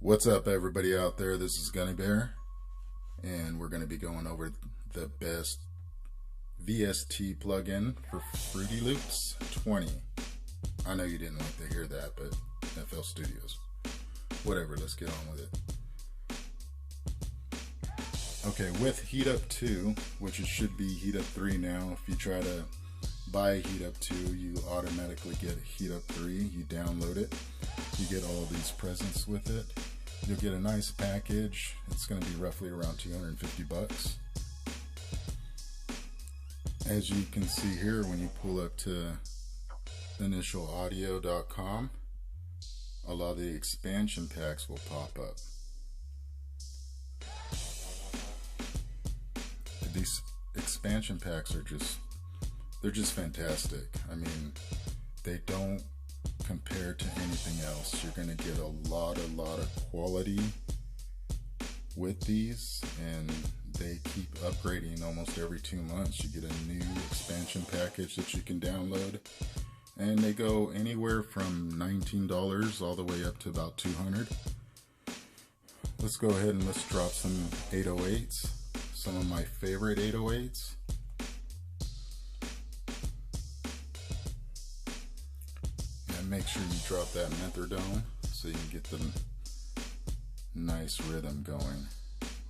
What's up, everybody out there? This is Gunny Bear, and we're going to be going over the best VST plugin for Fruity Loops 20. I know you didn't like to hear that, but FL Studios. Whatever, let's get on with it. Okay, with Heat Up 2, which it should be Heat Up 3 now. If you try to buy Heat Up 2, you automatically get Heat Up 3. You download it. You get all these presents with it. You'll get a nice package. It's going to be roughly around 250 bucks. As you can see here, when you pull up to initialaudio.com, a lot of the expansion packs will pop up. These expansion packs are they're just fantastic. I mean, they don't compare to anything else. You're going to get a lot of quality with these, and they keep upgrading almost every 2 months. You get a new expansion package that you can download, and they go anywhere from $19 all the way up to about $200. Let's go ahead and let's drop some 808s, some of my favorite 808s. Make sure you drop that metronome so you can get the nice rhythm going.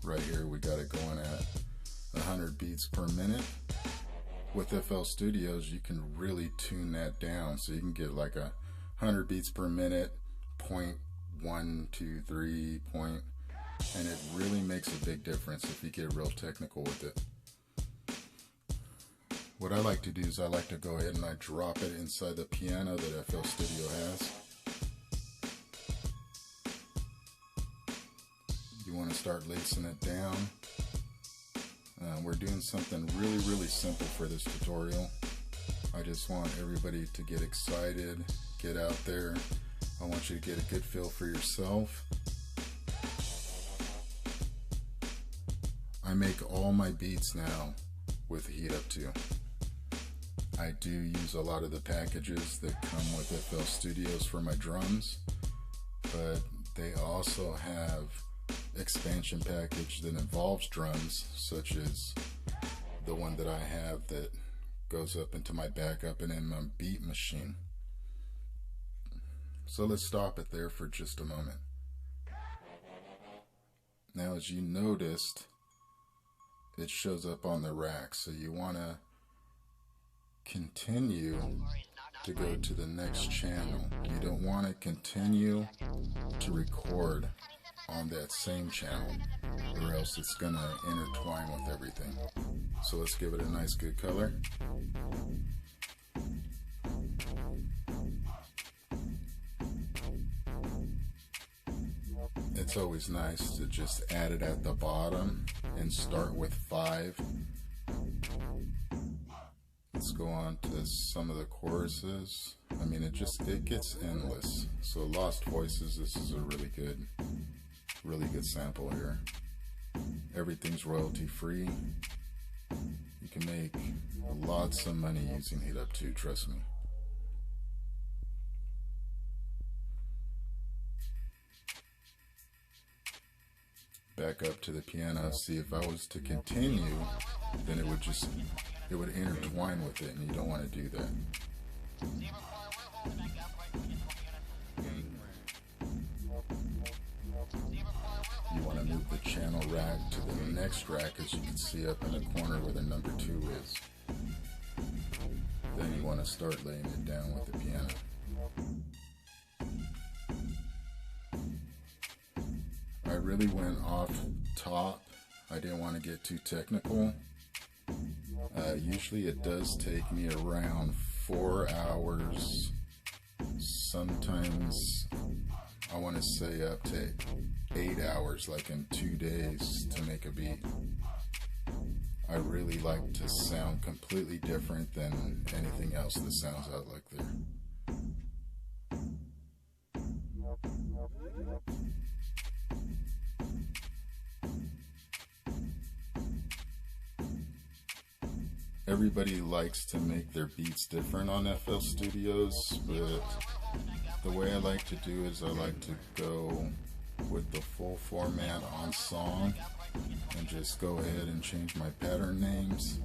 Right here we got it going at 100 beats per minute. With FL Studios you can really tune that down so you can get like 100 beats per minute, 0.123 point, and it really makes a big difference if you get real technical with it. What I like to do is I like to go ahead and I drop it inside the piano that FL Studio has. You want to start lacing it down. We're doing something really simple for this tutorial. I just want everybody to get excited, get out there. I want you to get a good feel for yourself. I make all my beats now with Heat Up 2. I do use a lot of the packages that come with FL Studios for my drums, but they also have expansion package that involves drums, such as the one that I have that goes up into my backup and in my beat machine. So let's stop it there for just a moment. Now, as you noticed, it shows up on the rack, so you want to continue to go to the next channel. You don't want to continue to record on that same channel, or else it's gonna intertwine with everything. So let's give it a nice good color. It's always nice to just add it at the bottom and start with 5. Let's go on to some of the choruses. I mean, it gets endless. So Lost Voices, this is a really good sample here. Everything's royalty free. You can make lots of money using Heat Up 2, trust me. Back up to the piano. See, if I was to continue, then it would intertwine with it, and you don't want to do that. You want to move the channel rack to the next rack, as you can see up in the corner where the number 2 is. Then you want to start laying it down with the piano. I really went off top. I didn't want to get too technical. Usually it does take me around 4 hours, sometimes I want to say up to 8 hours, like in 2 days, to make a beat. I really like to sound completely different than anything else that sounds out like there. Everybody likes to make their beats different on FL Studios, but the way I like to do is I like to go with the full format on song and just go ahead and change my pattern names,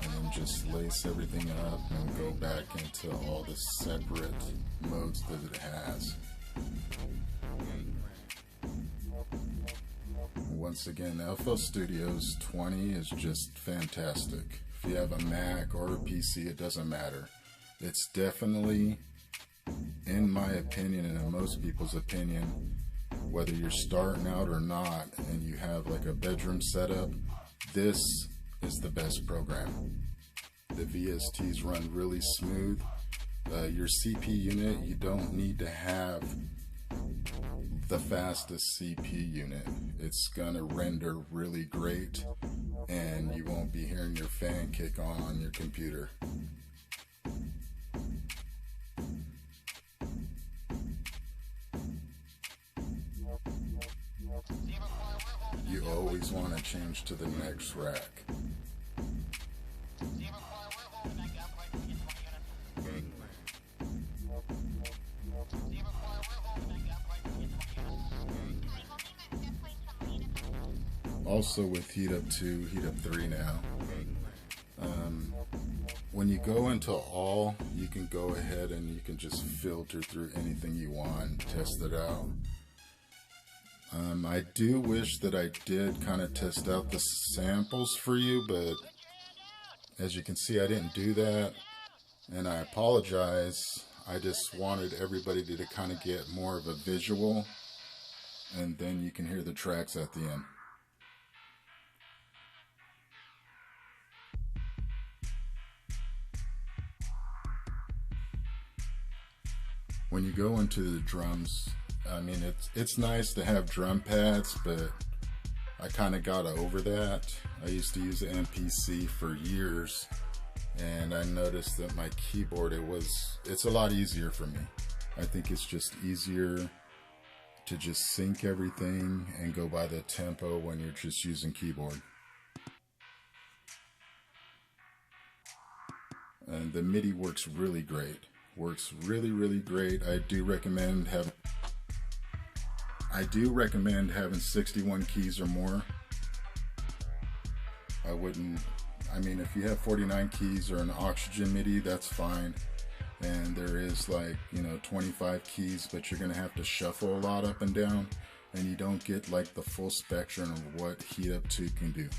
and then just lace everything up and go back into all the separate modes that it has. Once again, FL Studio's 20 is just fantastic. If you have a Mac or a PC, it doesn't matter. It's definitely, in my opinion and in most people's opinion, whether you're starting out or not and you have like a bedroom setup, this is the best program. The VSTs run really smooth. Your CP unit, you don't need to have the fastest CP unit. It's gonna render really great and you won't be hearing your fan kick on your computer. You always want to change to the next rack. Also with heat up 2, heat up 3 now. When you go into all, you can go ahead and you can just filter through anything you want, test it out. I do wish that I did kind of test out the samples for you, but as you can see, I didn't do that, and I apologize. I just wanted everybody to kind of get more of a visual, and then you can hear the tracks at the end. When you go into the drums, I mean, it's nice to have drum pads, but I kind of got over that. I used to use an MPC for years, and I noticed that my keyboard, it's a lot easier for me. I think it's just easier to just sync everything and go by the tempo when you're just using keyboard. And the MIDI works really great. Works really, really great. I do recommend having 61 keys or more. I mean, if you have 49 keys or an oxygen MIDI, that's fine. And there is like, 25 keys, but you're gonna have to shuffle a lot up and down, and you don't get like the full spectrum of what Heat Up 2 can do.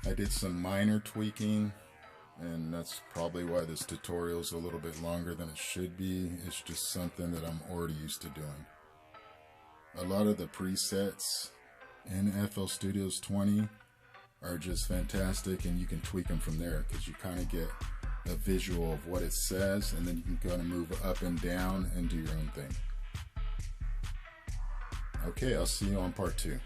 I did some minor tweaking, and that's probably why this tutorial is a little bit longer than it should be. It's just something that I'm already used to doing. A lot of the presets in FL Studio's 20 are just fantastic, and you can tweak them from there because you kind of get a visual of what it says, and then you can kind of move up and down and do your own thing. Okay, I'll see you on part 2.